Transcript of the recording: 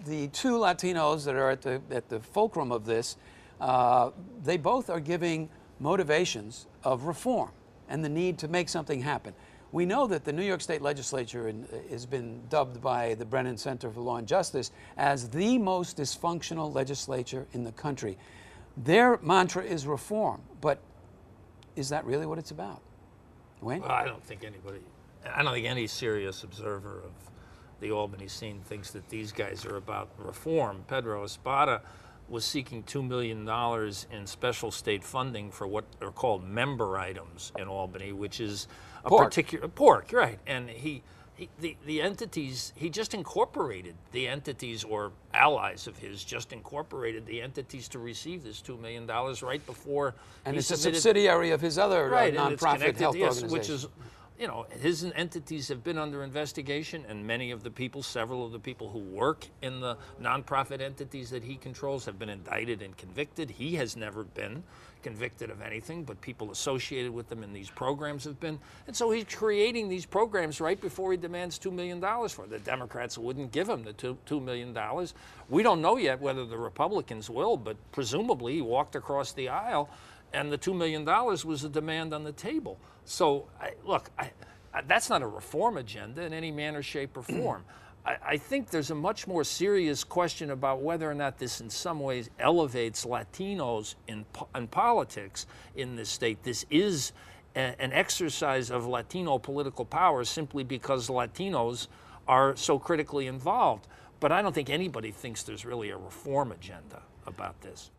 The two Latinos that are at the fulcrum of this, they both are giving motivations of reform and the need to make something happen. We know that the New York State Legislature has been dubbed by the Brennan Center for Law and Justice as the most dysfunctional legislature in the country. Their mantra is reform, but is that really what it's about? Wayne? Well, I don't think any serious observer of the Albany scene thinks that these guys are about reform. Pedro Espada was seeking $2 million in special state funding for what are called member items in Albany, which is a particular pork, right? And the entities, he just incorporated the entities, or allies of his just incorporated the entities to receive this $2 million right before. And it's a subsidiary of his other nonprofit health organization. Which is, you know, his entities have been under investigation, and many of the people, several of the people who work in the nonprofit entities that he controls have been indicted and convicted. He has never been convicted of anything, but people associated with them in these programs have been. And so he's creating these programs right before he demands $2 million for it. The Democrats wouldn't give him the $2 million. We don't know yet whether the Republicans will, but presumably he walked across the aisle and the $2 million was a demand on the table. So, look, that's not a reform agenda in any manner, shape, or form. I think there's a much more serious question about whether or not this in some ways elevates Latinos in politics in this state. This is an exercise of Latino political power simply because Latinos are so critically involved. But I don't think anybody thinks there's really a reform agenda about this.